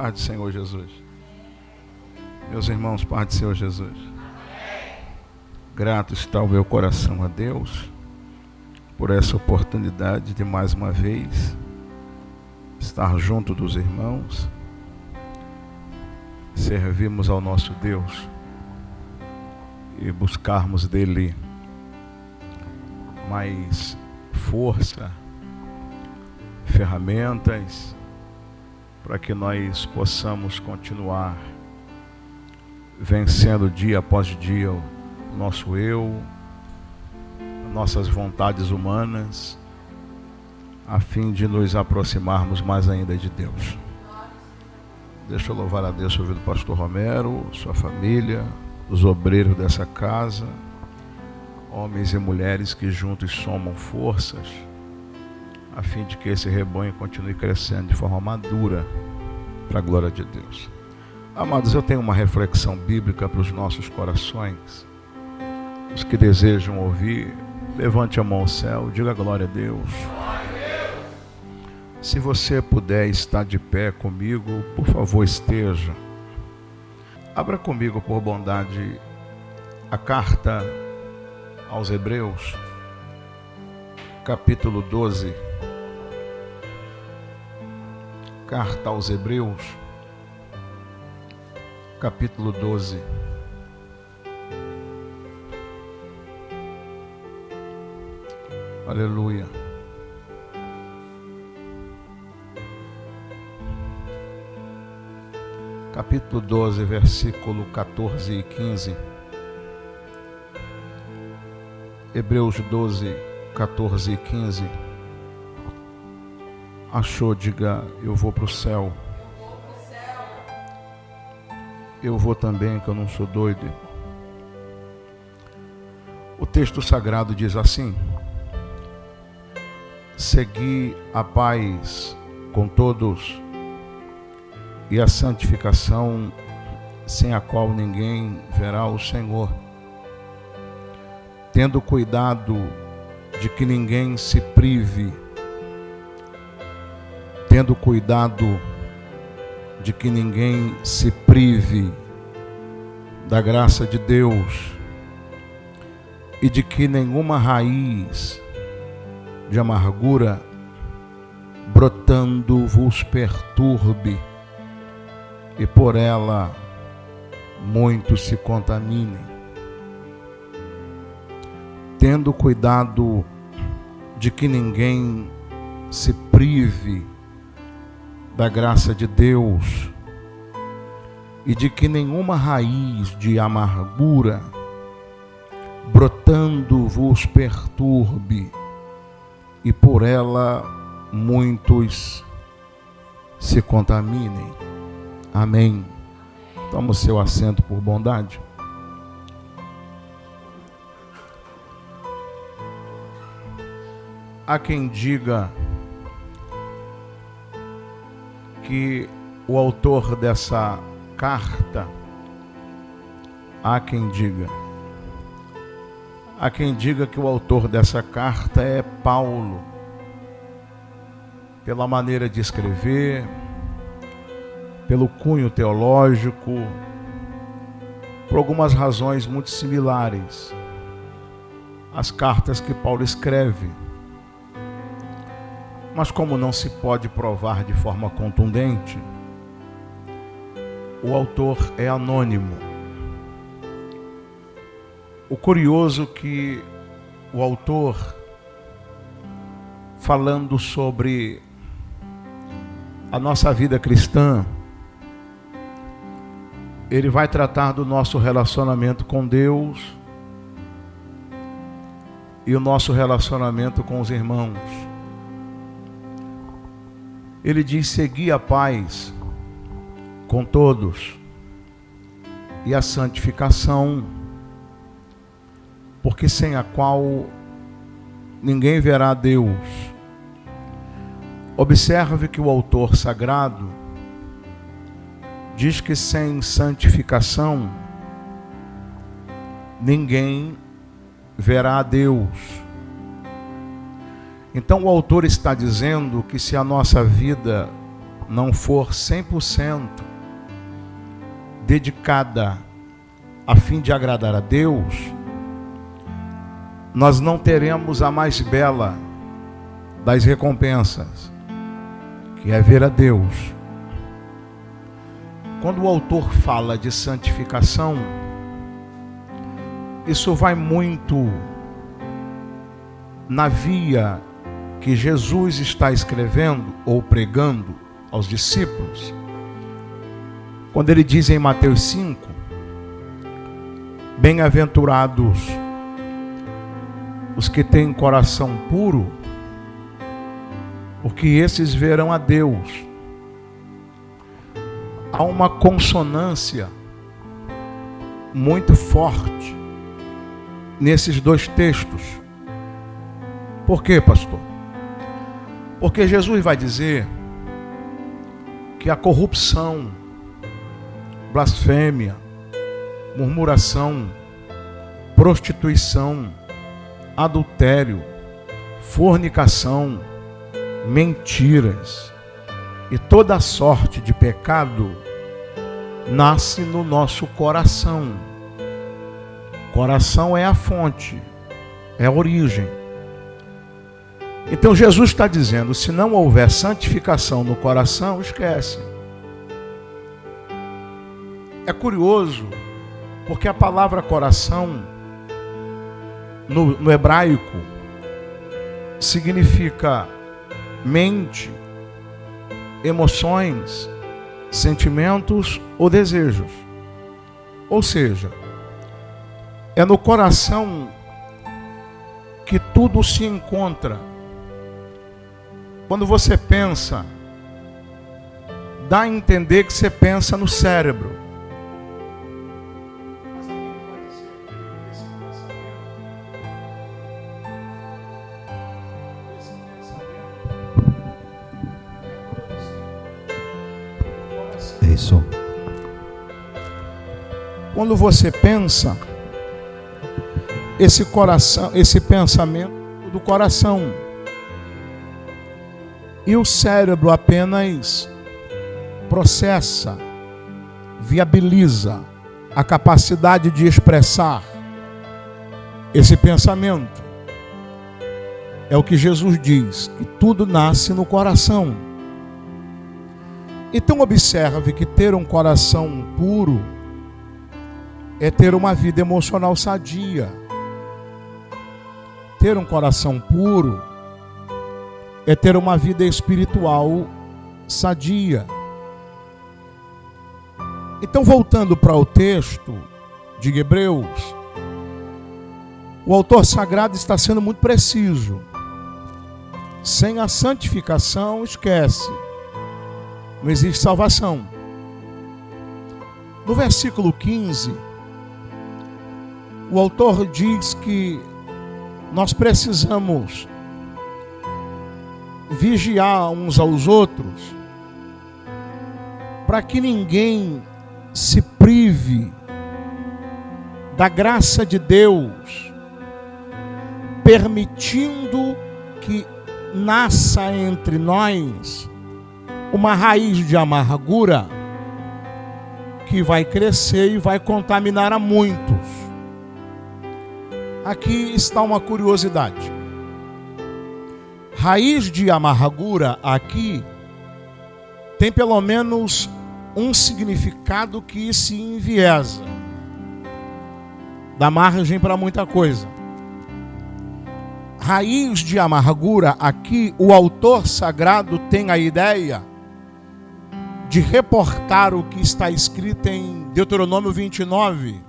Paz do Senhor Jesus. Meus irmãos, paz do Senhor Jesus. Grato está o meu coração a Deus por essa oportunidade de mais uma vez estar junto dos irmãos, servirmos ao nosso Deus e buscarmos dele mais força, ferramentas para que nós possamos continuar vencendo dia após dia o nosso eu, nossas vontades humanas, a fim de nos aproximarmos mais ainda de Deus. Deixa eu louvar a Deus sobre o pastor Romero, sua família, os obreiros dessa casa, homens e mulheres que juntos somam forças, a fim de que esse rebanho continue crescendo de forma madura para a glória de Deus. Amados, eu tenho uma reflexão bíblica para os nossos corações. Os que desejam ouvir, levante a mão ao céu, diga glória a Deus. Se você puder estar de pé comigo, por favor, esteja. Abra comigo, por bondade, a carta aos Hebreus, capítulo 12. Carta aos Hebreus, capítulo 12. Aleluia. Capítulo 12, versículo 14 e 15. Hebreus 12, 14 e 15. Achou, diga, eu vou para o céu. Eu vou também, que eu não sou doido. O texto sagrado diz assim: segui a paz com todos e a santificação, sem a qual ninguém verá o Senhor, tendo cuidado de que ninguém se prive, tendo cuidado de que ninguém se prive da graça de Deus e de que nenhuma raiz de amargura brotando vos perturbe e por ela muitos se contaminem. Tendo cuidado de que ninguém se prive da graça de Deus e de que nenhuma raiz de amargura brotando vos perturbe e por ela muitos se contaminem. Amém. Toma o seu assento por bondade. Há quem diga que o autor dessa carta, há quem diga que o autor dessa carta é Paulo, pela maneira de escrever, pelo cunho teológico, por algumas razões muito similares às cartas que Paulo escreve. Mas como não se pode provar de forma contundente, o autor é anônimo. O curioso é que o autor, falando sobre a nossa vida cristã, ele vai tratar do nosso relacionamento com Deus e o nosso relacionamento com os irmãos. Ele diz: segui a paz com todos e a santificação, porque sem a qual ninguém verá Deus. Observe que o autor sagrado diz que sem santificação ninguém verá a Deus. Então o autor está dizendo que se a nossa vida não for 100% dedicada a fim de agradar a Deus, nós não teremos a mais bela das recompensas, que é ver a Deus. Quando o autor fala de santificação, isso vai muito na via que Jesus está escrevendo ou pregando aos discípulos, quando ele diz em Mateus 5, bem-aventurados os que têm coração puro, porque esses verão a Deus. Há uma consonância muito forte nesses dois textos. Por quê, pastor? Porque Jesus vai dizer que a corrupção, blasfêmia, murmuração, prostituição, adultério, fornicação, mentiras e toda sorte de pecado nasce no nosso coração. Coração é a fonte, é a origem. Então Jesus está dizendo, se não houver santificação no coração, esquece. É curioso, porque a palavra coração, no hebraico, significa mente, emoções, sentimentos ou desejos. Ou seja, é no coração que tudo se encontra. Quando você pensa, dá a entender que você pensa no cérebro. Isso. Quando você pensa, esse coração, esse pensamento do coração, e o cérebro apenas processa, viabiliza a capacidade de expressar esse pensamento. É o que Jesus diz, que tudo nasce no coração. Então observe que ter um coração puro é ter uma vida emocional sadia. Ter um coração puro é ter uma vida espiritual sadia. Então, voltando para o texto de Hebreus, o autor sagrado está sendo muito preciso. Sem a santificação, esquece. Não existe salvação. No versículo 15, o autor diz que nós precisamos vigiar uns aos outros para que ninguém se prive da graça de Deus, permitindo que nasça entre nós uma raiz de amargura que vai crescer e vai contaminar a muitos. Aqui está uma curiosidade. Raiz de amargura aqui tem pelo menos um significado que se enviesa, dá margem para muita coisa. Raiz de amargura aqui, o autor sagrado tem a ideia de reportar o que está escrito em Deuteronômio 29,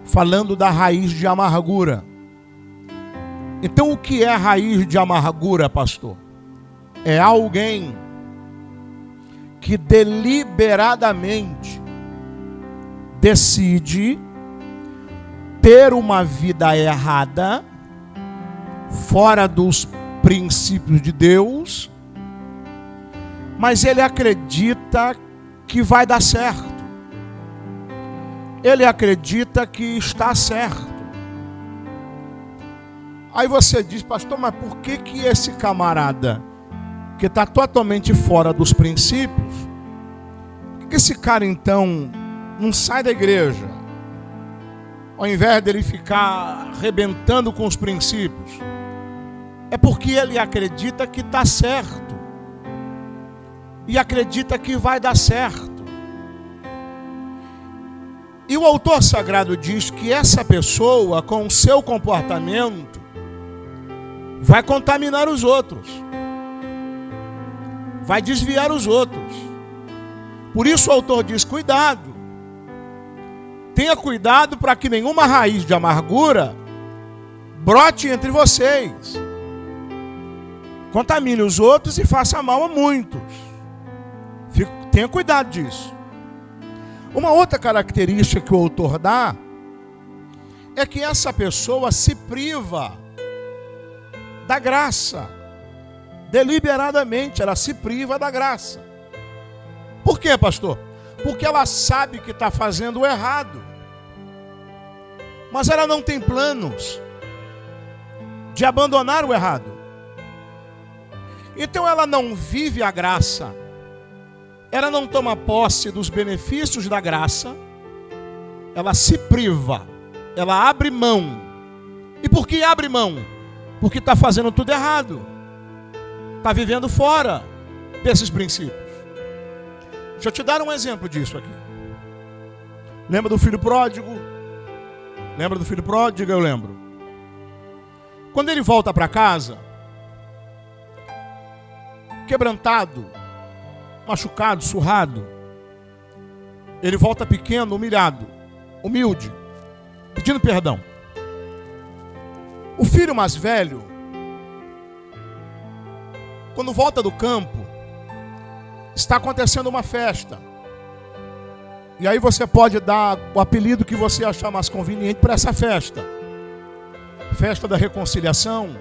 falando da raiz de amargura. Então o que é raiz de amargura, pastor? É alguém que deliberadamente decide ter uma vida errada, fora dos princípios de Deus, mas ele acredita que vai dar certo. Ele acredita que está certo. Aí você diz, pastor, mas por que esse camarada que está totalmente fora dos princípios, por que esse cara então não sai da igreja? Ao invés dele ficar arrebentando com os princípios, é porque ele acredita que está certo. E acredita que vai dar certo. E o autor sagrado diz que essa pessoa, com o seu comportamento, vai contaminar os outros. Vai desviar os outros. Por isso o autor diz, cuidado. Tenha cuidado para que nenhuma raiz de amargura brote entre vocês. Contamine os outros e faça mal a muitos. Tenha cuidado disso. Uma outra característica que o autor dá é que essa pessoa se priva da graça. Deliberadamente ela se priva da graça. Por quê, pastor? Porque ela sabe que está fazendo o errado. Mas ela não tem planos de abandonar o errado. Então ela não vive a graça. Ela não toma posse dos benefícios da graça. Ela se priva. Ela abre mão. E por que abre mão? Porque está fazendo tudo errado. Está vivendo fora desses princípios. Deixa eu te dar um exemplo disso aqui. Lembra do filho pródigo? Lembra do filho pródigo? Eu lembro. Quando ele volta para casa, quebrantado, machucado, surrado, ele volta pequeno, humilhado, humilde, pedindo perdão. O filho mais velho, quando volta do campo, está acontecendo uma festa. E aí você pode dar o apelido que você achar mais conveniente para essa festa. Festa da reconciliação,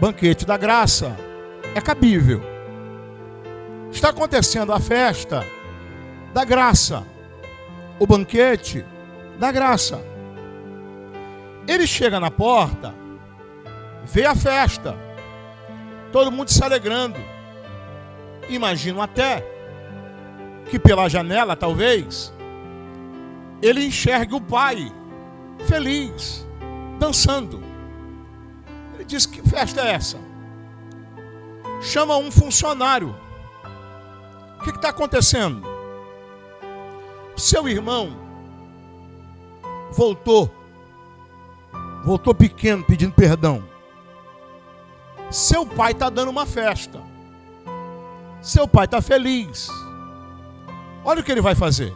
banquete da graça, é cabível. Está acontecendo a festa da graça, o banquete da graça. Ele chega na porta, vê a festa, todo mundo se alegrando. Imagino até que pela janela, talvez, ele enxergue o pai feliz, dançando. Ele diz, que festa é essa? Chama um funcionário. O que está acontecendo? Seu irmão voltou pequeno, pedindo perdão. Seu pai está dando uma festa. Seu pai está feliz. Olha o que ele vai fazer.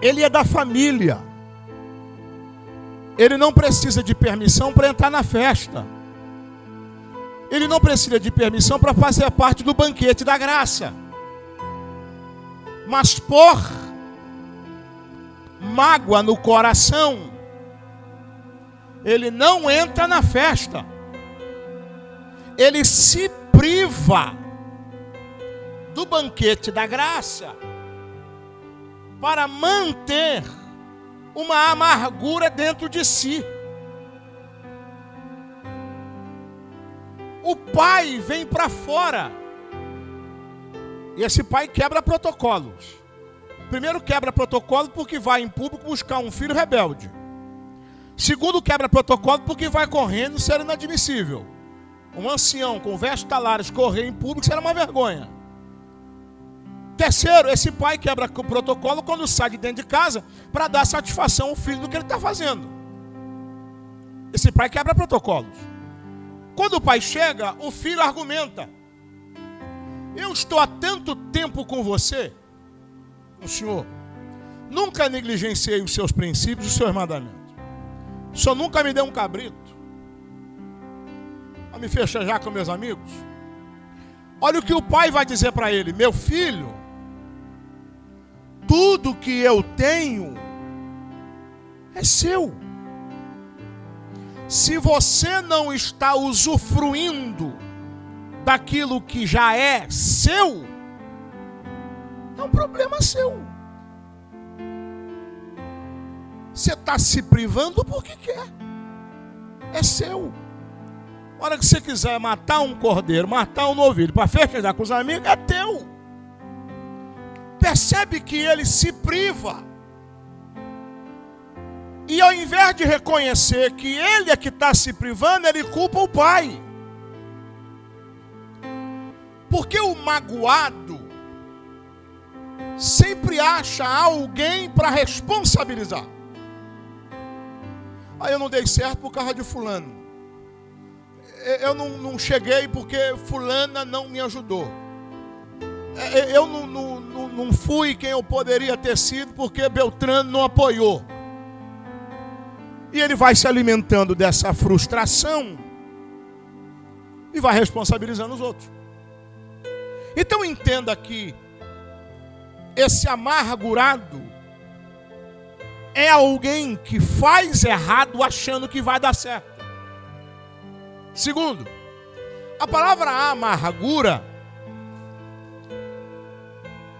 Ele é da família. Ele não precisa de permissão para entrar na festa. Ele não precisa de permissão para fazer parte do banquete da graça. Mas por mágoa no coração, ele não entra na festa. Ele se priva do banquete da graça para manter uma amargura dentro de si. O pai vem para fora. E esse pai quebra protocolos. Primeiro, quebra protocolo porque vai em público buscar um filho rebelde. Segundo, quebra protocolo porque vai correndo, isso era inadmissível. Um ancião com vestes talares correr em público, isso era uma vergonha. Terceiro, esse pai quebra o protocolo quando sai de dentro de casa para dar satisfação ao filho do que ele está fazendo. Esse pai quebra protocolos. Quando o pai chega, o filho argumenta. Eu estou há tanto tempo com você, o senhor. Nunca negligenciei os seus princípios e os seus mandamentos. O senhor nunca me deu um cabrito para me festejar com meus amigos. Olha o que o pai vai dizer para ele. Meu filho, tudo que eu tenho é seu. Se você não está usufruindo daquilo que já é seu, é um problema seu. Você está se privando porque quer. É seu. A hora que você quiser matar um cordeiro, matar um novilho para festejar com os amigos, é teu. Percebe que ele se priva. E ao invés de reconhecer que ele é que está se privando, ele culpa o pai. Porque o magoado sempre acha alguém para responsabilizar. Aí eu não dei certo por causa de fulano. Eu não cheguei porque fulana não me ajudou. Eu não fui quem eu poderia ter sido porque Beltrano não apoiou. E ele vai se alimentando dessa frustração e vai responsabilizando os outros. Então entenda que esse amargurado é alguém que faz errado achando que vai dar certo. Segundo, a palavra amargura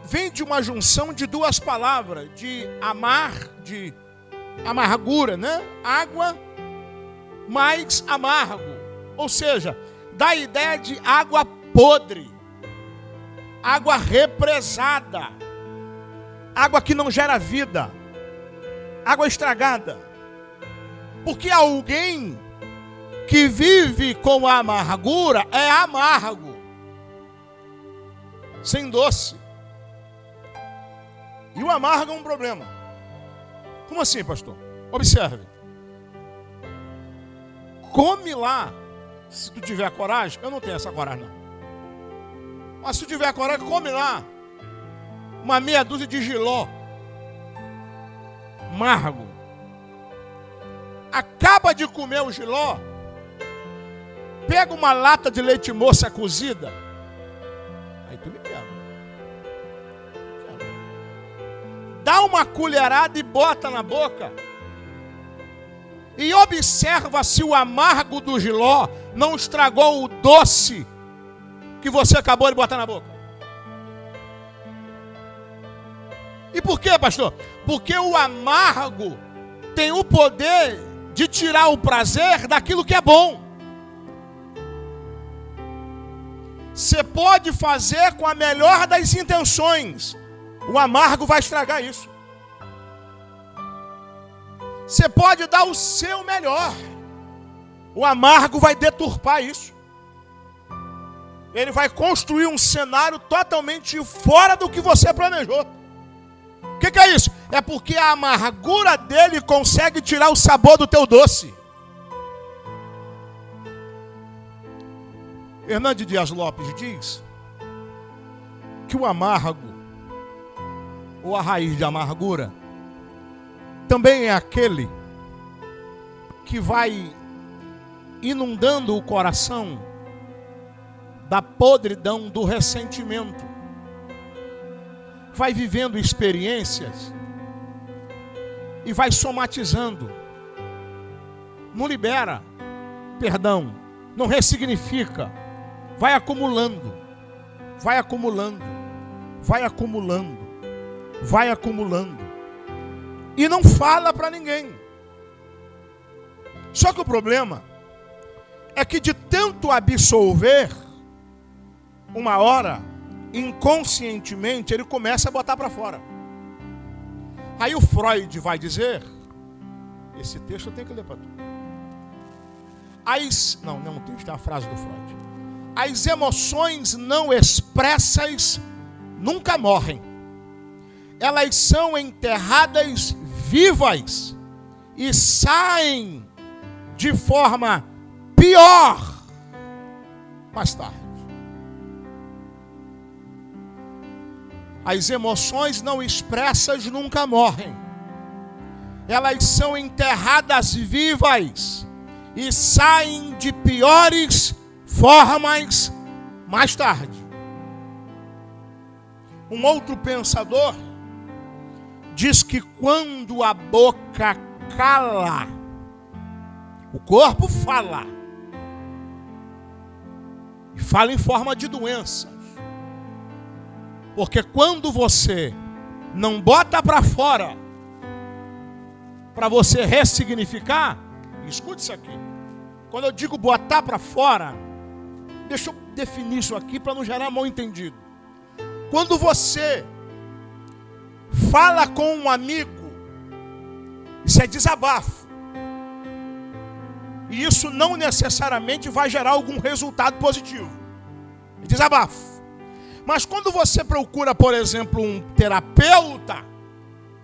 vem de uma junção de duas palavras, de amargura, né? Água mais amargo. Ou seja, dá a ideia de água podre, água represada, água que não gera vida, água estragada. Porque alguém que vive com a amargura é amargo, sem doce. E o amargo é um problema. Como assim, pastor? Observe. Come lá, se tu tiver coragem. Eu não tenho essa coragem, não. Mas se tu tiver coragem, come lá uma meia dúzia de jiló amargo. Acaba de comer o jiló, pega uma lata de leite moça cozida, aí tu me quebra. Dá uma colherada e bota na boca. E observa se o amargo do jiló não estragou o doce que você acabou de botar na boca. E por quê, pastor? Porque o amargo tem o poder de tirar o prazer daquilo que é bom. Você pode fazer com a melhor das intenções, o amargo vai estragar isso. Você pode dar o seu melhor, o amargo vai deturpar isso. Ele vai construir um cenário totalmente fora do que você planejou. O que é isso? É porque a amargura dele consegue tirar o sabor do teu doce. Hernandes Dias Lopes diz que o amargo, ou a raiz de amargura, também é aquele que vai inundando o coração da podridão do ressentimento. Vai vivendo experiências e vai somatizando. Não libera perdão, não ressignifica. Vai acumulando, vai acumulando, vai acumulando, vai acumulando. E não fala para ninguém. Só que o problema é que de tanto absolver, uma hora, inconscientemente, ele começa a botar para fora. Aí o Freud vai dizer, esse texto eu tenho que ler para tu. Não é um texto, é uma frase do Freud. As emoções não expressas nunca morrem. Elas são enterradas vivas e saem de forma pior mais tarde. As emoções não expressas nunca morrem. Elas são enterradas vivas e saem de piores formas mais tarde. Um outro pensador diz que quando a boca cala, o corpo fala. E fala em forma de doenças. Porque quando você não bota para fora, para você ressignificar, escute isso aqui. Quando eu digo botar para fora, deixa eu definir isso aqui para não gerar mal entendido. Quando você fala com um amigo, isso é desabafo. E isso não necessariamente vai gerar algum resultado positivo. É desabafo. Mas quando você procura, por exemplo, um terapeuta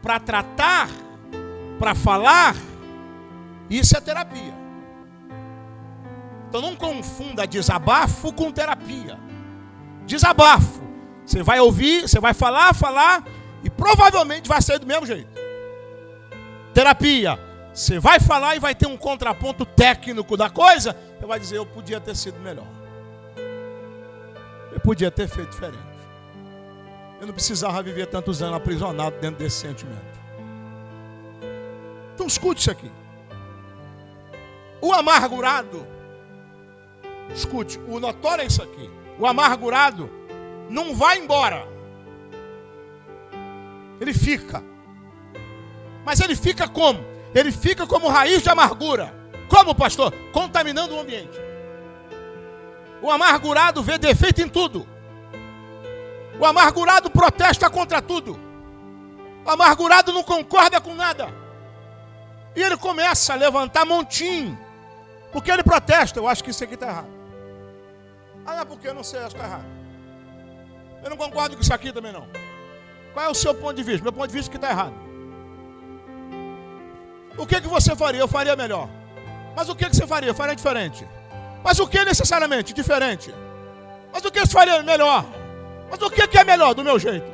para tratar, para falar, isso é terapia. Então não confunda desabafo com terapia. Desabafo. Você vai ouvir, você vai falar e provavelmente vai sair do mesmo jeito. Terapia. Você vai falar e vai ter um contraponto técnico da coisa. Você vai dizer, eu podia ter sido melhor. Eu podia ter feito diferente. Eu não precisava viver tantos anos aprisionado dentro desse sentimento. Então escute isso aqui. O amargurado, escute, o notório é isso aqui. O amargurado não vai embora. Ele fica. Mas ele fica como? Ele fica como raiz de amargura. Como, pastor? Contaminando o ambiente. O amargurado vê defeito em tudo. O amargurado protesta contra tudo. O amargurado não concorda com nada. E ele começa a levantar montinho. Porque ele protesta. Eu acho que isso aqui está errado. Ah, não é porque eu não sei, acho que está errado. Eu não concordo com isso aqui também não. Qual é o seu ponto de vista? Meu ponto de vista é que está errado. O que você faria? Eu faria melhor. Mas o que você faria? Eu faria diferente. Mas o que necessariamente? Diferente. Mas o que você faria melhor? Mas o que é melhor do meu jeito?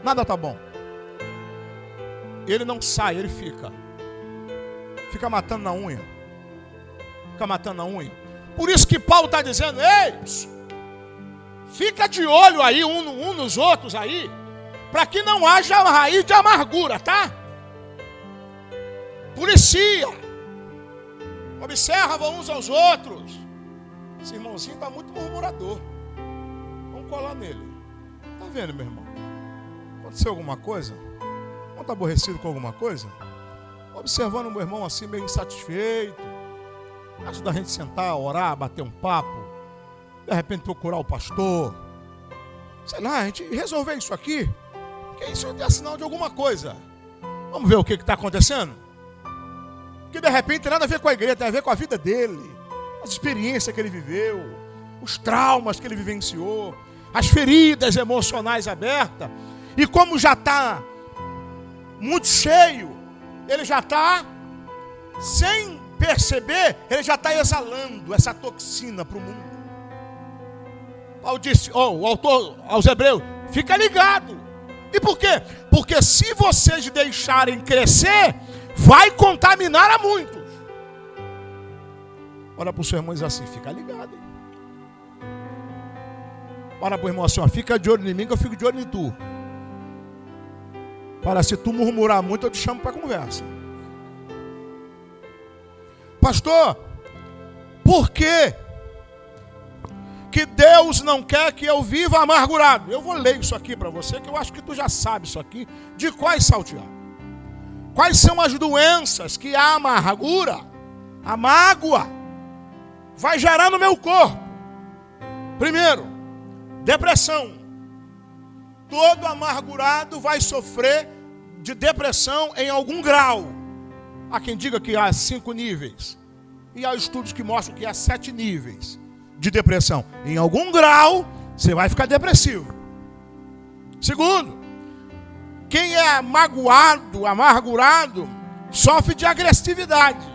Nada tá bom. Ele não sai, ele fica. Fica matando na unha. Fica matando na unha. Por isso que Paulo está dizendo, ei, fica de olho aí um nos outros aí, para que não haja raiz de amargura, tá? Policia. Observa uns aos outros. Esse irmãozinho está muito murmurador. Vamos colar nele. Tá vendo, meu irmão? Aconteceu alguma coisa? Não está aborrecido com alguma coisa? Observando o meu irmão assim, meio insatisfeito. Acho da gente sentar, orar, bater um papo. De repente procurar o pastor. Sei lá, a gente resolver isso aqui. Porque isso é sinal de alguma coisa. Vamos ver o que está acontecendo? Que de repente não tem nada a ver com a igreja, tem a ver com a vida dele. As experiências que ele viveu. Os traumas que ele vivenciou. As feridas emocionais abertas. E como já está muito cheio, ele já está, sem perceber, ele já está exalando essa toxina para o mundo. Paulo disse, o autor aos Hebreus, fica ligado. E por quê? Porque se vocês deixarem crescer, vai contaminar a muitos. Olha para o seu irmão e diz assim, fica ligado. Hein? Olha para o irmão assim, ó, fica de olho em mim que eu fico de olho em tu. Para se tu murmurar muito, eu te chamo para conversa. Pastor, por quê que Deus não quer que eu viva amargurado? Eu vou ler isso aqui para você, que eu acho que tu já sabe isso aqui, de quais saltear. Quais são as doenças que a amargura, a mágoa, vai gerar no meu corpo? Primeiro, depressão. Todo amargurado vai sofrer de depressão em algum grau. Há quem diga que há 5 níveis. E há estudos que mostram que há 7 níveis de depressão. Em algum grau, você vai ficar depressivo. Segundo, quem é magoado, amargurado, sofre de agressividade.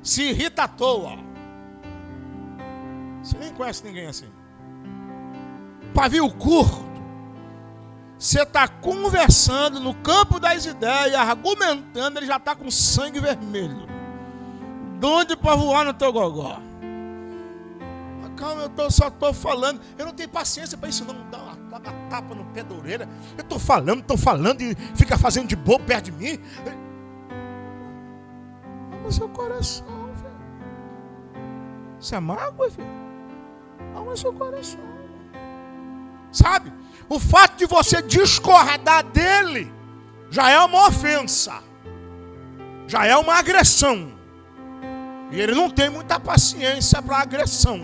Se irrita à toa. Você nem conhece ninguém assim. Pavio curto. Você está conversando no campo das ideias, argumentando, ele já está com sangue vermelho. Doido para voar no teu gogó. Mas calma, eu só estou falando. Eu não tenho paciência para isso não. Dá uma tapa no pé da orelha. Eu estou falando e fica fazendo de bobo perto de mim. Ama seu coração, filho. Isso é mágoa, filho? Ama seu coração. Sabe? O fato de você discordar dele já é uma ofensa. já é uma agressão. E ele não tem muita paciência para agressão.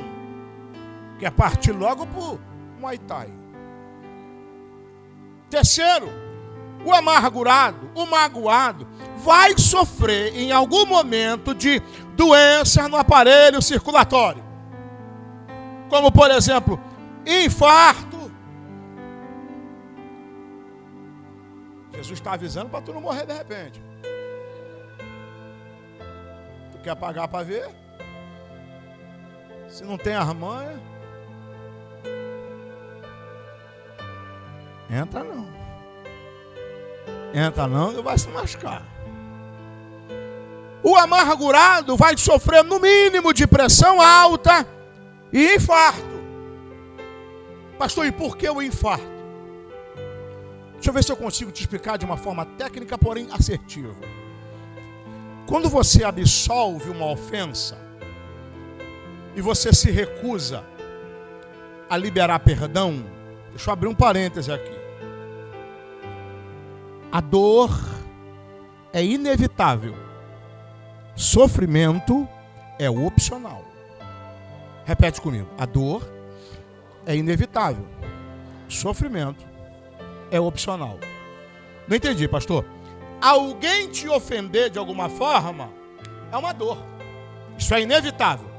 Quer partir logo para o Muay Thai. Terceiro, o amargurado, o magoado, vai sofrer em algum momento de doença no aparelho circulatório. Como, por exemplo, infarto. Jesus está avisando para tu não morrer de repente. Tu quer pagar para ver? Se não tem armanha, entra não. Entra não e vai se machucar. O amargurado vai sofrer no mínimo de pressão alta e infarto. Pastor, e por que o infarto? Deixa eu ver se eu consigo te explicar de uma forma técnica, porém assertiva. Quando você absolve uma ofensa e você se recusa a liberar perdão, deixa eu abrir um parêntese aqui. A dor é inevitável. Sofrimento é opcional. Repete comigo. A dor é inevitável. Sofrimento é opcional. Não entendi, pastor. Alguém te ofender de alguma forma é uma dor. Isso é inevitável.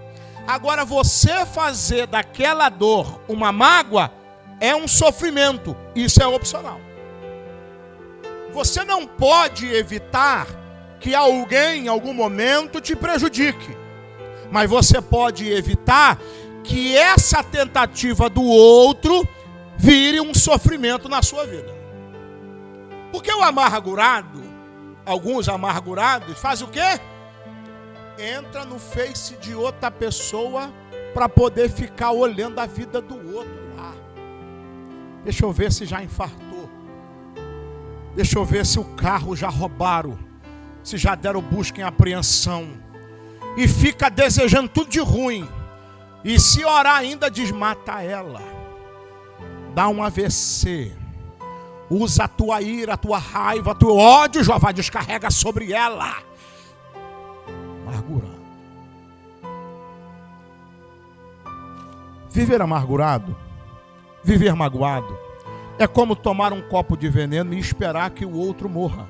Agora, você fazer daquela dor uma mágoa é um sofrimento. Isso é opcional. Você não pode evitar que alguém em algum momento te prejudique. Mas você pode evitar que essa tentativa do outro vire um sofrimento na sua vida. Porque o amargurado, alguns amargurados, fazem o quê? Entra no Face de outra pessoa para poder ficar olhando a vida do outro lá. Deixa eu ver se já infartou. Deixa eu ver se o carro já roubaram. Se já deram busca em apreensão. E fica desejando tudo de ruim. E se orar ainda, desmata ela. Dá um AVC. Usa a tua ira, a tua raiva, o teu ódio, Jeová descarrega sobre ela. Amargurado. Viver amargurado, viver magoado, é como tomar um copo de veneno e esperar que o outro morra.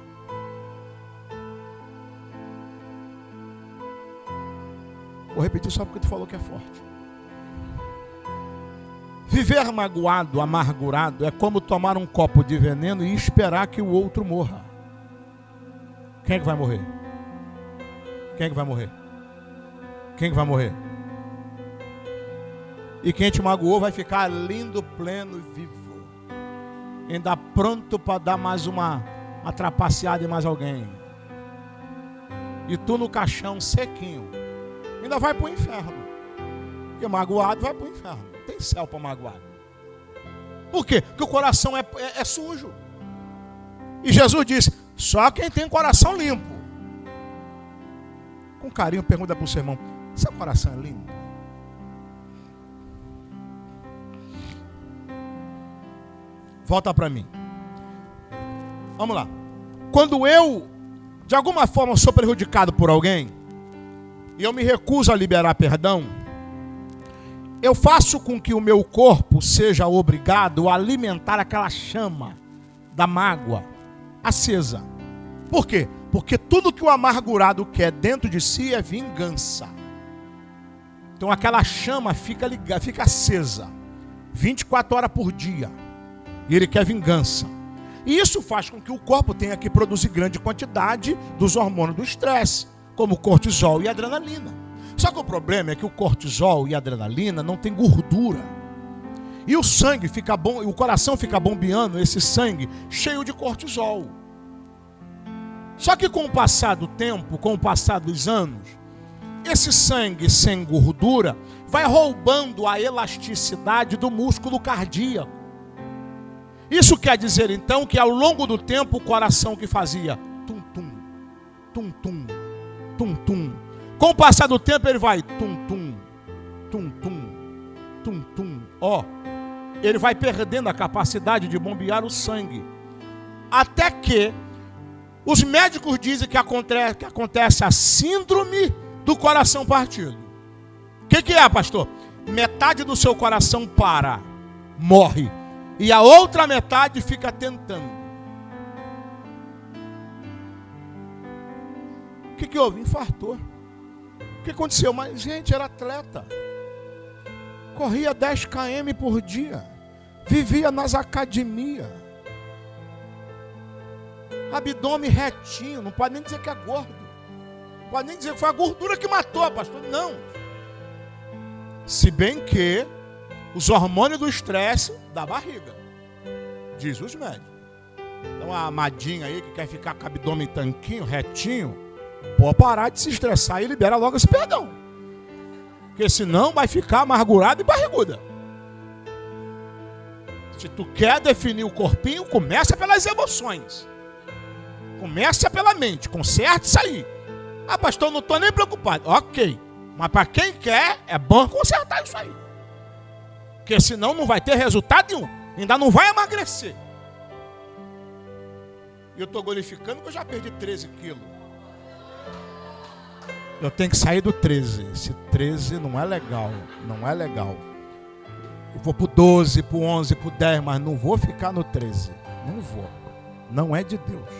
Vou repetir só porque tu falou que é forte. Viver magoado, amargurado, é como tomar um copo de veneno e esperar que o outro morra. Quem é que vai morrer? Quem é que vai morrer? Quem é que vai morrer? E quem te magoou vai ficar lindo, pleno e vivo. Ainda pronto para dar mais uma trapaceada em mais alguém. E tu no caixão sequinho. Ainda vai para o inferno. Porque magoado vai para o inferno. Não tem céu para magoado. Por quê? Porque o coração é sujo. E Jesus disse, só quem tem coração limpo. Com carinho, pergunta para o seu irmão, seu coração é limpo? Volta para mim. Vamos lá. Quando eu, de alguma forma, sou prejudicado por alguém, e eu me recuso a liberar perdão, eu faço com que o meu corpo seja obrigado a alimentar aquela chama da mágoa acesa. Por quê? Porque tudo que o amargurado quer dentro de si é vingança. Então aquela chama fica ligada, fica acesa 24 horas por dia. E ele quer vingança. E isso faz com que o corpo tenha que produzir grande quantidade dos hormônios do estresse, como cortisol e adrenalina. Só que o problema é que o cortisol e a adrenalina não tem gordura. E o sangue fica bom, o coração fica bombeando esse sangue cheio de cortisol. Só que com o passar do tempo, com o passar dos anos, esse sangue sem gordura vai roubando a elasticidade do músculo cardíaco. Isso quer dizer então que ao longo do tempo o coração que fazia tum-tum, tum-tum, tum-tum, com o passar do tempo ele vai tum-tum, tum-tum, tum-tum, ele vai perdendo a capacidade de bombear o sangue, até que Os médicos dizem que acontece a síndrome do coração partido. O que é, pastor? Metade do seu coração para, morre, e a outra metade fica tentando. O que houve? Infartou. O que aconteceu? Mas, gente, era atleta. Corria 10 km por dia. Vivia nas academias. Abdômen retinho. Não pode nem dizer que é gordo. Não pode nem dizer que foi a gordura que matou, pastor. Não. Se bem que os hormônios do estresse da barriga. Diz os médicos. Então a amadinha aí que quer ficar com o abdômen tanquinho, retinho, pode parar de se estressar e libera logo esse perdão. Porque senão vai ficar amargurada e barriguda. Se tu quer definir o corpinho, começa pelas emoções. Começa pela mente, conserte isso aí. Ah, pastor, não estou nem preocupado. Ok, mas para quem quer, é bom consertar isso aí. Porque senão não vai ter resultado nenhum. Ainda não vai emagrecer. E eu estou glorificando que eu já perdi 13 quilos. Eu tenho que sair do 13. Esse 13 não é legal. Não é legal. Eu vou pro 12, pro 11, pro 10, mas não vou ficar no 13. Não vou. Não é de Deus.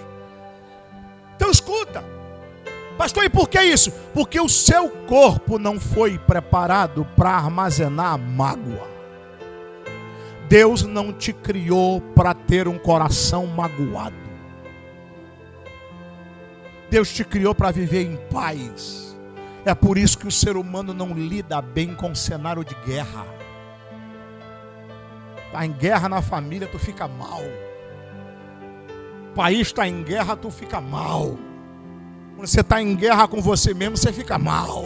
Então escuta. Pastor, e por que isso? Porque o seu corpo não foi preparado para armazenar mágoa. Deus não te criou para ter um coração magoado. Deus te criou para viver em paz. É por isso que o ser humano não lida bem com o cenário de guerra. Está em guerra na família, tu fica mal. O país está em guerra, tu fica mal. Quando você está em guerra com você mesmo, você fica mal.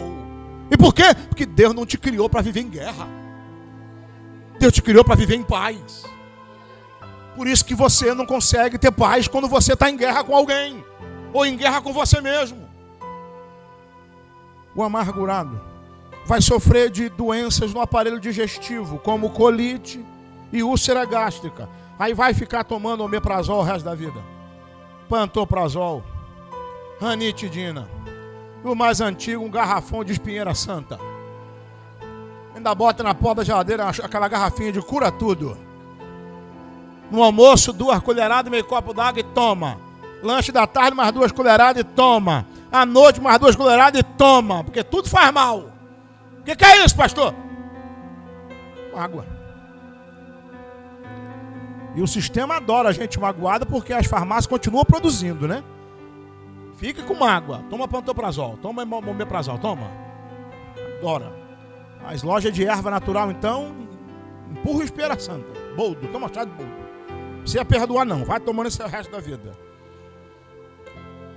E por quê? Porque Deus não te criou para viver em guerra. Deus te criou para viver em paz. Por isso que você não consegue ter paz quando você está em guerra com alguém. Ou em guerra com você mesmo. O amargurado vai sofrer de doenças no aparelho digestivo, como colite e úlcera gástrica. Aí vai ficar tomando omeprazol o resto da vida. Pantoprazol, ranitidina. E o mais antigo, um garrafão de espinheira santa. Ainda bota na porta da geladeira aquela garrafinha de cura tudo. No almoço, 2 colheradas, meio copo d'água e toma. Lanche da tarde, mais 2 colheradas e toma. À noite, mais 2 colheradas e toma. Porque tudo faz mal. O que é isso, pastor? Água. E o sistema adora a gente magoada porque as farmácias continuam produzindo, né? Fique com água. Toma pantoprazol. Toma omeprazol. Toma. Adora. As lojas de erva natural, então, empurra o espinheira santa. Boldo. Toma chá de boldo. Não precisa perdoar, não. Vai tomando esse resto da vida.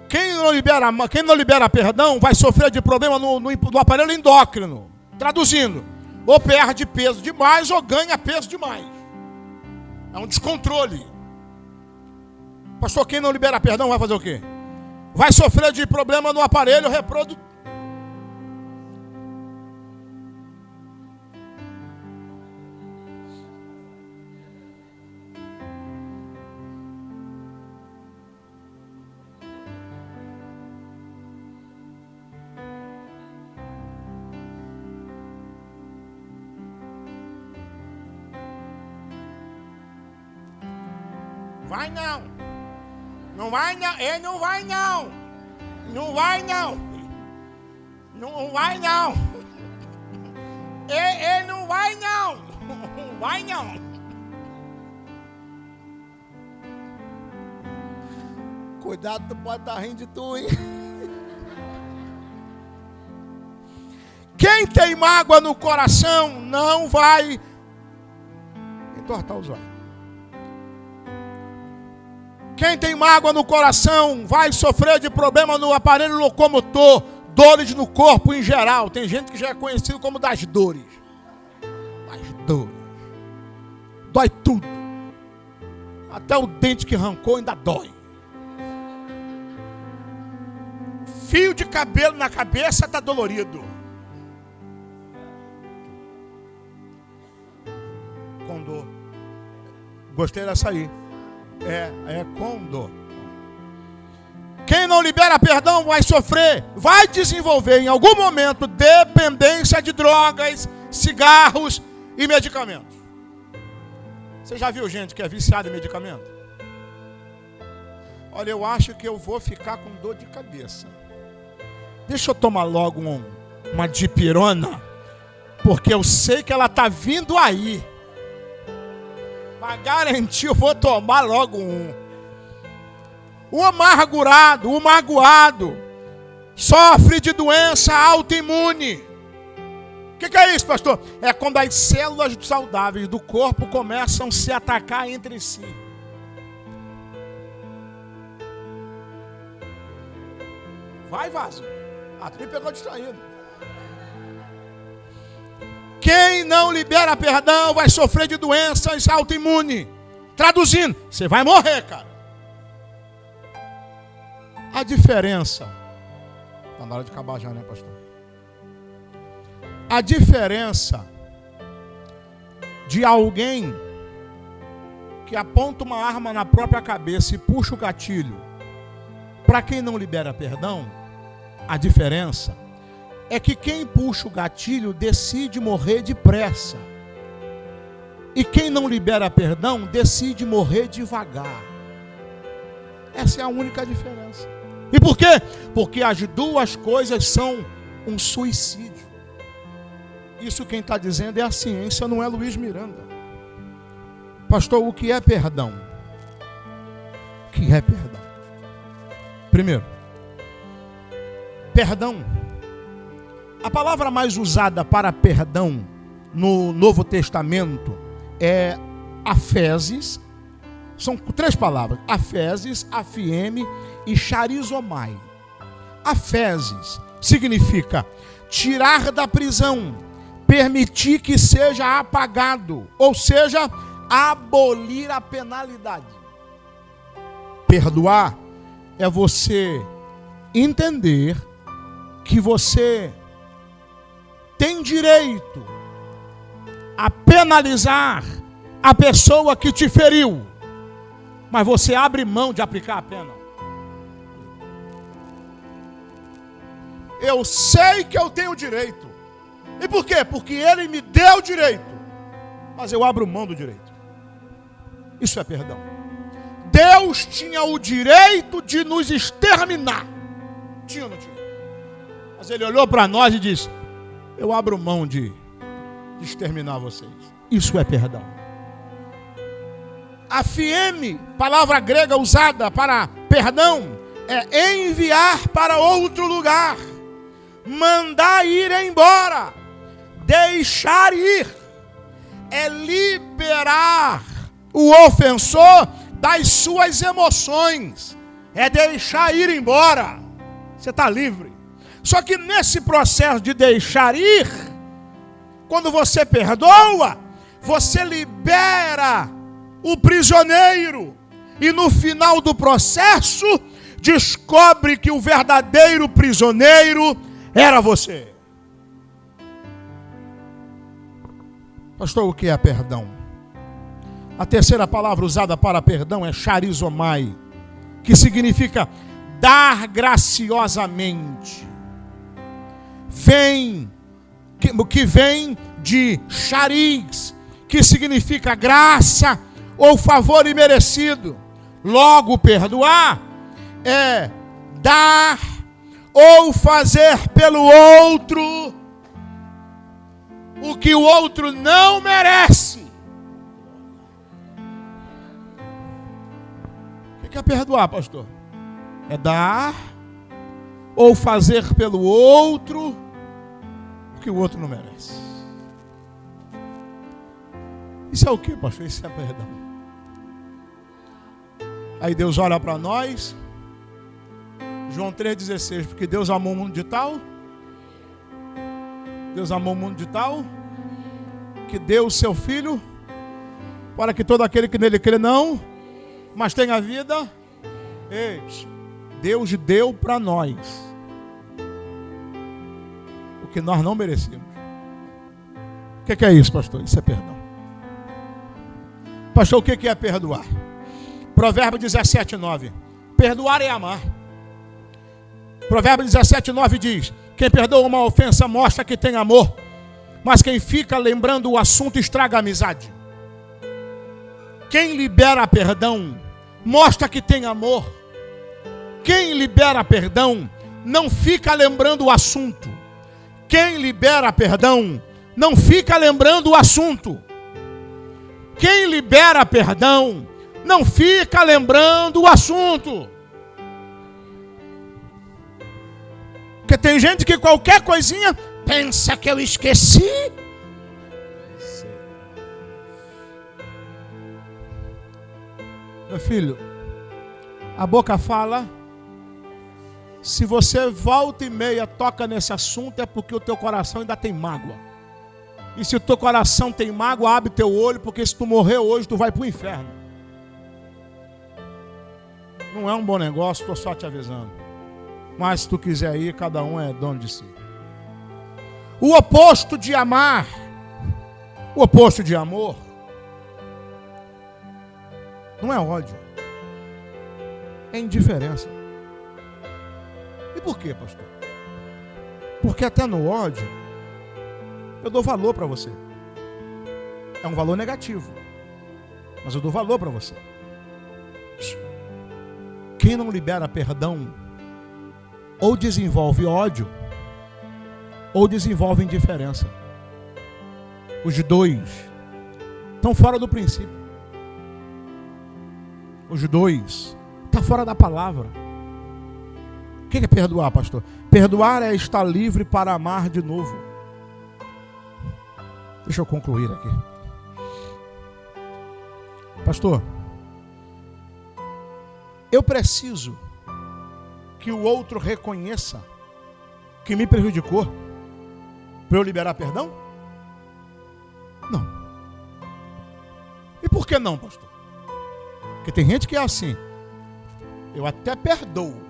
Quem não libera perdão vai sofrer de problema no aparelho endócrino. Traduzindo, ou perde peso demais ou ganha peso demais. É um descontrole. Pastor, quem não libera perdão vai fazer o quê? Vai sofrer de problema no aparelho reprodutor. Vai não. Não vai não. Ele não vai não. Não vai não. Não vai não. Ele não vai não. Não vai não. Cuidado, tu pode estar rindo de tu, hein? Quem tem mágoa no coração não vai entortar os olhos. Quem tem mágoa no coração vai sofrer de problema no aparelho locomotor, dores no corpo em geral. Tem gente que já é conhecido como das dores. Das dores. Dói tudo. Até o dente que arrancou ainda dói. Fio de cabelo na cabeça está dolorido. Com dor. Gostei dessa aí. É com dor. não libera perdão vai sofrer, vai desenvolver em algum momento dependência de drogas, cigarros e medicamentos. Você já viu gente que é viciada em medicamento? Olha, eu acho que eu vou ficar com dor de cabeça. Deixa eu tomar logo uma dipirona, porque eu sei que ela está vindo aí. Para garantir, eu vou tomar logo O amargurado, o magoado, sofre de doença autoimune. O que é isso, pastor? É quando as células saudáveis do corpo começam a se atacar entre si. Vai, vaso. Tu me pegou distraído. Quem não libera perdão vai sofrer de doenças autoimunes. Traduzindo, você vai morrer, cara. A diferença... Está na hora de acabar já, né, pastor? A diferença de alguém que aponta uma arma na própria cabeça e puxa o gatilho, para quem não libera perdão, a diferença é que quem puxa o gatilho decide morrer depressa. E quem não libera perdão decide morrer devagar. Essa é a única diferença. E por quê? Porque as duas coisas são um suicídio. Isso quem está dizendo é a ciência, não é Luiz Miranda. Pastor, o que é perdão? O que é perdão? Primeiro, perdão. A palavra mais usada para perdão no Novo Testamento é afeses. São 3 palavras: afeses, afieme e charizomai. Afeses significa tirar da prisão, permitir que seja apagado, ou seja, abolir a penalidade. Perdoar é você entender que você tem direito a penalizar a pessoa que te feriu, mas você abre mão de aplicar a pena. Eu sei que eu tenho direito. E por quê? Porque ele me deu direito, mas eu abro mão do direito. Isso é perdão. Deus tinha o direito de nos exterminar. Tinha ou não tinha? Mas ele olhou para nós e disse: eu abro mão de exterminar vocês. Isso é perdão. Afieme, palavra grega usada para perdão, é enviar para outro lugar, mandar ir embora, deixar ir, é liberar o ofensor das suas emoções, é deixar ir embora. Você está livre. Só que nesse processo de deixar ir, quando você perdoa, você libera o prisioneiro, e no final do processo descobre que o verdadeiro prisioneiro era você. Pastor, o que é perdão? A terceira palavra usada para perdão é charizomai, que significa dar graciosamente. Que vem de chariz, que significa graça ou favor imerecido. Logo, perdoar é dar ou fazer pelo outro o que o outro não merece. O que é perdoar, pastor? É dar ou fazer pelo outro o que o outro não merece. Isso é o que, pastor? Isso é perdão. Aí Deus olha para nós, João 3,16, porque Deus amou o mundo de tal, Deus amou o mundo de tal, que deu o seu Filho, para que todo aquele que nele crê não, mas tenha vida. Ei, Deus deu para nós o que nós não merecíamos. O que é isso, pastor? Isso é perdão. Pastor, o que é perdoar? Provérbio 17:9. Perdoar é amar. Provérbios 17:9 diz: quem perdoa uma ofensa mostra que tem amor, mas quem fica lembrando o assunto estraga a amizade. Quem libera perdão mostra que tem amor. Quem libera perdão não fica lembrando o assunto. Quem libera perdão não fica lembrando o assunto. Quem libera perdão não fica lembrando o assunto. Porque tem gente que qualquer coisinha pensa que eu esqueci. Meu filho, a boca fala. Se você volta e meia toca nesse assunto, é porque o teu coração ainda tem mágoa. E se o teu coração tem mágoa, abre teu olho, porque se tu morrer hoje, tu vai para o inferno. Não é um bom negócio, estou só te avisando. Mas se tu quiser ir, cada um é dono de si. O oposto de amar, o oposto de amor, não é ódio, é indiferença. E por quê, pastor? Porque até no ódio, eu dou valor para você. É um valor negativo, mas eu dou valor para você. Quem não libera perdão, ou desenvolve ódio, ou desenvolve indiferença. Os dois estão fora do princípio. Os dois estão fora da palavra. O que é perdoar, pastor? Perdoar é estar livre para amar de novo. Deixa eu concluir aqui. Pastor, eu preciso que o outro reconheça que me prejudicou para eu liberar perdão? Não. E por que não, pastor? Porque tem gente que é assim. Eu até perdoo.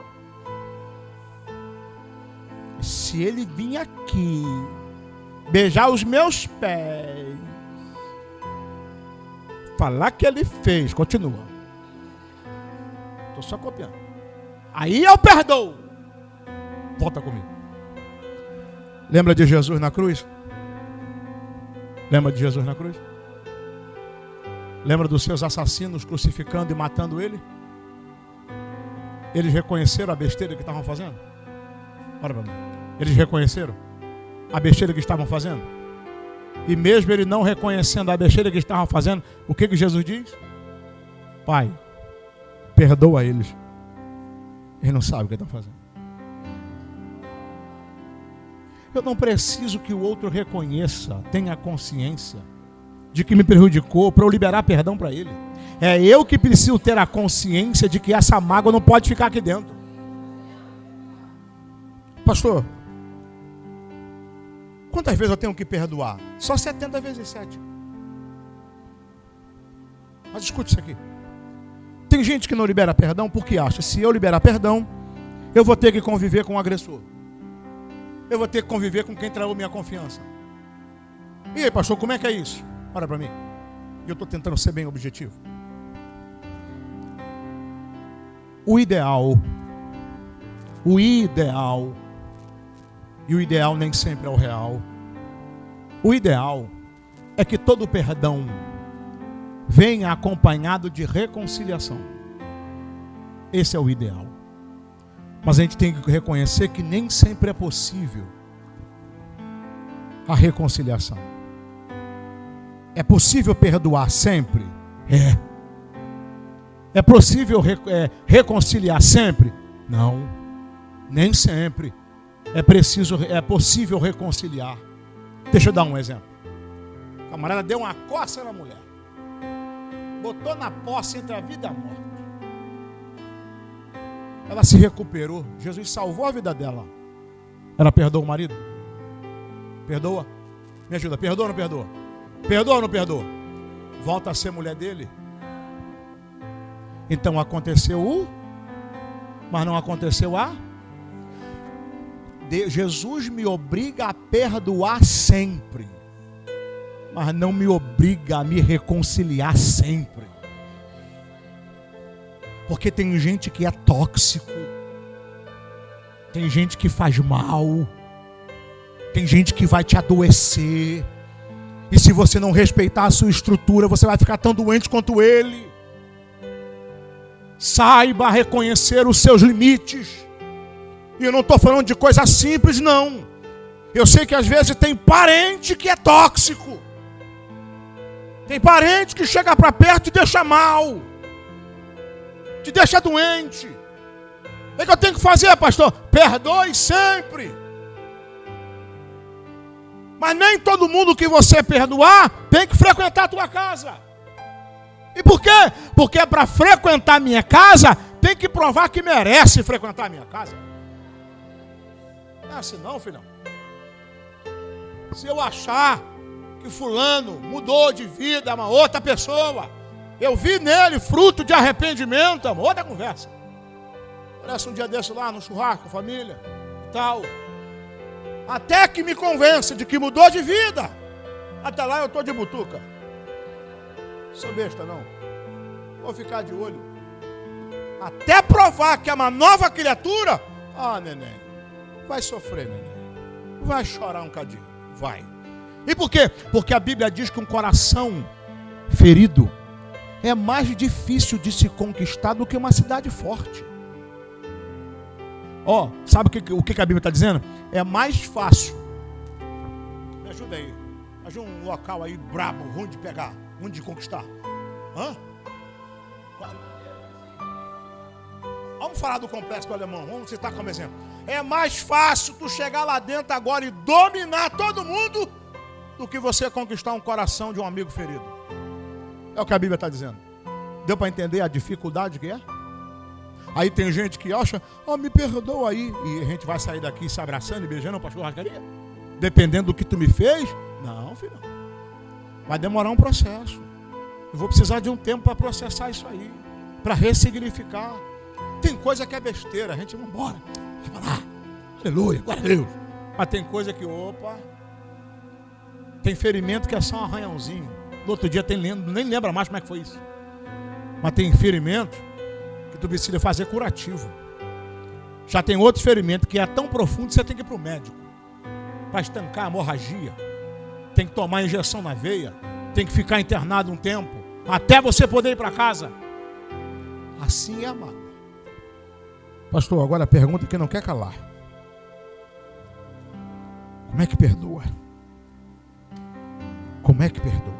Se ele vir aqui beijar os meus pés, falar que ele fez, continua. Estou só copiando. Aí eu perdoo. Volta comigo. Lembra de Jesus na cruz? Lembra de Jesus na cruz? Lembra dos seus assassinos crucificando e matando ele? Eles reconheceram a besteira que estavam fazendo? Olha para mim. Eles reconheceram a besteira que estavam fazendo? E mesmo ele não reconhecendo a besteira que estavam fazendo, o que Jesus diz? Pai, perdoa eles. Eles não sabem o que estão fazendo. Eu não preciso que o outro reconheça, tenha consciência de que me prejudicou para eu liberar perdão para ele. É eu que preciso ter a consciência de que essa mágoa não pode ficar aqui dentro. Pastor, quantas vezes eu tenho que perdoar? Só 70 vezes 7. Mas escute isso aqui. Tem gente que não libera perdão porque acha, se eu liberar perdão, eu vou ter que conviver com o agressor. Eu vou ter que conviver com quem traiu minha confiança. E aí, pastor, como é que é isso? Olha para mim. Eu estou tentando ser bem objetivo. O ideal, e o ideal nem sempre é o real. O ideal é que todo perdão venha acompanhado de reconciliação. Esse é o ideal. Mas a gente tem que reconhecer que nem sempre é possível a reconciliação. É possível perdoar sempre? É. É possível reconciliar sempre? Não. Nem sempre. É possível reconciliar. Deixa eu dar um exemplo. O camarada deu uma coça na mulher. Botou na posse entre a vida e a morte. Ela se recuperou. Jesus salvou a vida dela. Ela perdoa o marido? Perdoa? Me ajuda. Perdoa ou não perdoa? Perdoa ou não perdoa? Volta a ser mulher dele? Então aconteceu mas não aconteceu a? Jesus me obriga a perdoar sempre, mas não me obriga a me reconciliar sempre. Porque tem gente que é tóxico. Tem gente que faz mal. Tem gente que vai te adoecer. E se você não respeitar a sua estrutura, você vai ficar tão doente quanto ele. Saiba reconhecer os seus limites. E eu não estou falando de coisa simples, não. Eu sei que às vezes tem parente que é tóxico. Tem parente que chega para perto e te deixa mal. Te deixa doente. O que eu tenho que fazer, pastor? Perdoe sempre. Mas nem todo mundo que você perdoar tem que frequentar a tua casa. E por quê? Porque para frequentar a minha casa, tem que provar que merece frequentar a minha casa. Não é assim não, filhão. Se eu achar que fulano mudou de vida, é uma outra pessoa, eu vi nele fruto de arrependimento, é uma outra conversa. Parece um dia desse lá no churrasco, família e tal. Até que me convença de que mudou de vida. Até lá eu estou de butuca. Sou besta não. Vou ficar de olho. Até provar que é uma nova criatura. Ah, neném. Vai sofrer, neném. Vai chorar um cadinho. Vai. E por quê? Porque a Bíblia diz que um coração ferido é mais difícil de se conquistar do que uma cidade forte. Ó, sabe o que a Bíblia está dizendo? É mais fácil. Me ajuda aí. Ajuda um local aí brabo, ruim de pegar, ruim de conquistar. Hã? Vamos falar do complexo do Alemão. Vamos citar como exemplo. É mais fácil tu chegar lá dentro agora e dominar todo mundo do que você conquistar um coração de um amigo ferido. É o que a Bíblia está dizendo. Deu para entender a dificuldade que é? Aí tem gente que acha, me perdoa aí. E a gente vai sair daqui se abraçando e beijando para a churrascaria? Dependendo do que tu me fez? Não, filho. Vai demorar um processo. Eu vou precisar de um tempo para processar isso aí. Para ressignificar. Tem coisa que é besteira. A gente vai embora. Vai lá. Aleluia, glória a Deus. Mas tem coisa que, tem ferimento que é só um arranhãozinho. No outro dia nem lembra mais como é que foi isso. Mas tem ferimento que tu precisa fazer curativo. Já tem outro ferimento que é tão profundo que você tem que ir para o médico para estancar a hemorragia. Tem que tomar injeção na veia. Tem que ficar internado um tempo até você poder ir para casa. Assim é, amado. Pastor, agora a pergunta que não quer calar. Como é que perdoa? Como é que perdoa?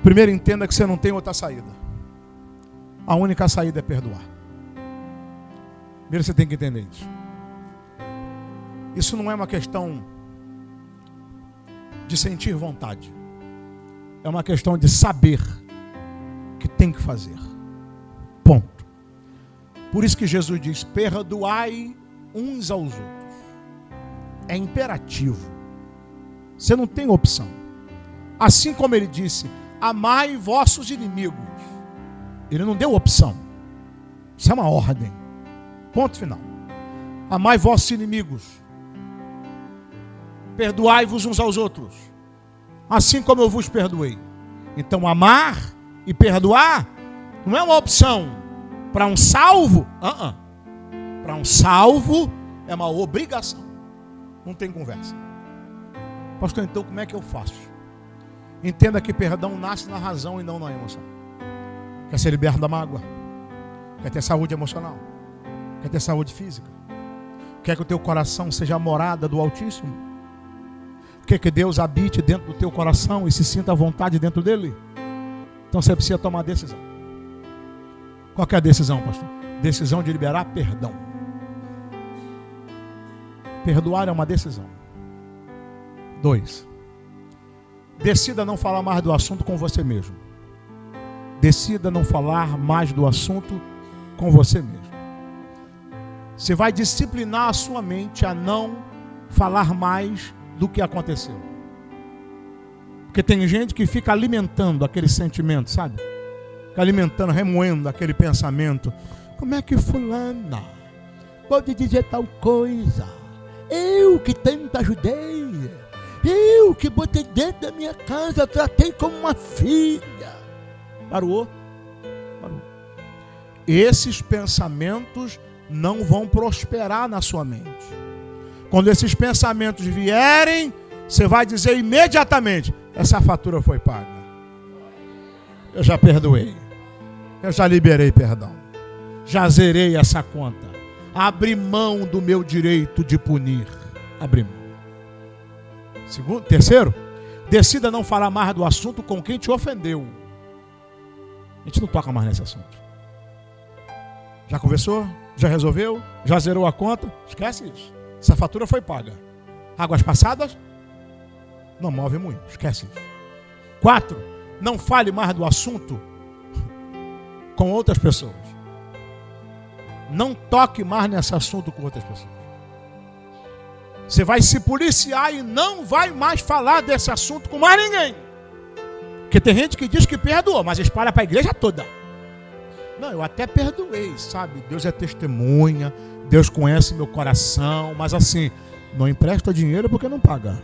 Primeiro, entenda que você não tem outra saída. A única saída é perdoar. Primeiro você tem que entender isso. Isso não é uma questão de sentir vontade. É uma questão de saber que tem que fazer. Ponto. Por isso que Jesus diz, perdoai uns aos outros. É imperativo. Você não tem opção. Assim como ele disse, amai vossos inimigos. Ele não deu opção. Isso é uma ordem. Ponto final. Amai vossos inimigos. Perdoai-vos uns aos outros. Assim como eu vos perdoei. Então amar e perdoar não é uma opção. Para um salvo, para um salvo é uma obrigação. Não tem conversa. Pastor, então como é que eu faço? Entenda que perdão nasce na razão e não na emoção. Quer ser liberto da mágoa? Quer ter saúde emocional? Quer ter saúde física? Quer que o teu coração seja a morada do Altíssimo? Quer que Deus habite dentro do teu coração e se sinta à vontade dentro dele? Então você precisa tomar decisão. Qual que é a decisão, pastor? Decisão de liberar perdão. Perdoar é uma decisão. 2. Decida não falar mais do assunto com você mesmo. Decida não falar mais do assunto com você mesmo. Você vai disciplinar a sua mente a não falar mais do que aconteceu. Porque tem gente que fica alimentando aquele sentimento, sabe? Fica alimentando, remoendo aquele pensamento. Como é que fulana pode dizer tal coisa? Eu que tanto ajudei. Eu que botei dentro da minha casa, tratei como uma filha. Parou? Parou. Esses pensamentos não vão prosperar na sua mente. Quando esses pensamentos vierem, você vai dizer imediatamente: essa fatura foi paga. Eu já perdoei. Eu já liberei perdão. Já zerei essa conta. Abri mão do meu direito de punir. Abri mão. Terceiro, decida não falar mais do assunto com quem te ofendeu. A gente não toca mais nesse assunto. Já conversou? Já resolveu? Já zerou a conta? Esquece isso. Essa fatura foi paga. Águas passadas? Não move muito. Esquece isso. 4. Não fale mais do assunto com outras pessoas. Não toque mais nesse assunto com outras pessoas. Você vai se policiar e não vai mais falar desse assunto com mais ninguém. Porque tem gente que diz que perdoou, mas espalha para a igreja toda. Não, eu até perdoei, sabe? Deus é testemunha, Deus conhece meu coração, mas assim, não empresta dinheiro porque não paga.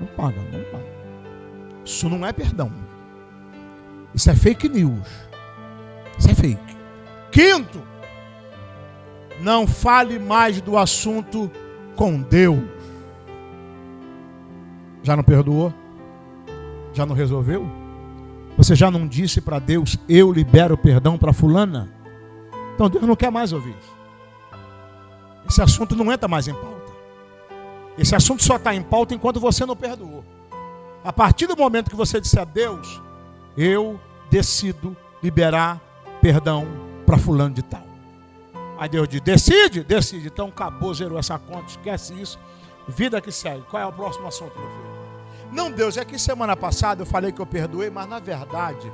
Não paga. Isso não é perdão. Isso é fake news. Isso é fake. 5, não fale mais do assunto com Deus. Já não perdoou? Já não resolveu? Você já não disse para Deus: eu libero perdão para fulana? Então Deus não quer mais ouvir isso. Esse assunto não entra mais em pauta. Esse assunto só está em pauta enquanto você não perdoou. A partir do momento que você disser a Deus: eu decido liberar perdão para fulano de tal. Aí Deus diz: decide. Então acabou, zerou essa conta, esquece isso. Vida que segue. Qual é o próximo assunto, meu filho? Não, Deus, é que semana passada eu falei que eu perdoei, mas na verdade...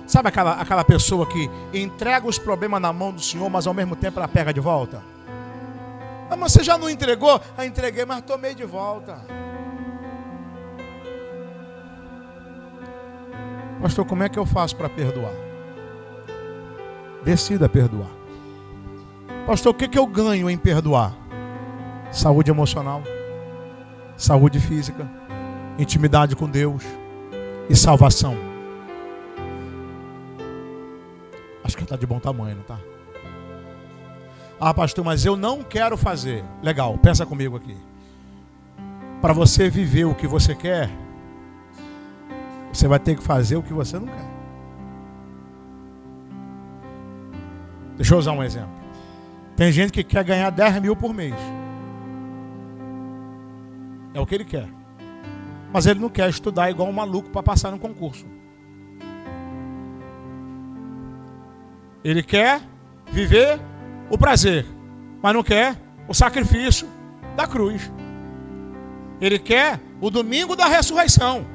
Sabe aquela pessoa que entrega os problemas na mão do Senhor, mas ao mesmo tempo ela pega de volta? Ah, mas você já não entregou? Ah, entreguei, mas tomei de volta. Pastor, como é que eu faço para perdoar? Decida perdoar. Pastor, o que eu ganho em perdoar? Saúde emocional, saúde física, intimidade com Deus e salvação. Acho que está de bom tamanho, não está? Ah, pastor, mas eu não quero fazer. Legal, pensa comigo aqui. Para você viver o que você quer, você vai ter que fazer o que você não quer. Deixa eu usar um exemplo. Tem gente que quer ganhar 10 mil por mês. É o que ele quer. Mas ele não quer estudar igual um maluco para passar no concurso. Ele quer viver o prazer, mas não quer o sacrifício da cruz. Ele quer o domingo da ressurreição,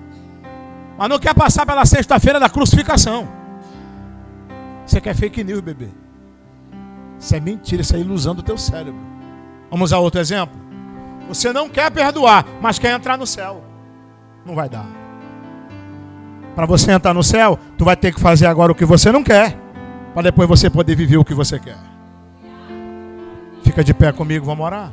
mas não quer passar pela sexta-feira da crucificação. Você quer fake news, bebê? Isso é mentira, isso é ilusão do teu cérebro. Vamos a outro exemplo. Você não quer perdoar, mas quer entrar no céu. Não vai dar. Para você entrar no céu, tu vai ter que fazer agora o que você não quer, para depois você poder viver o que você quer. Fica de pé comigo, vamos orar.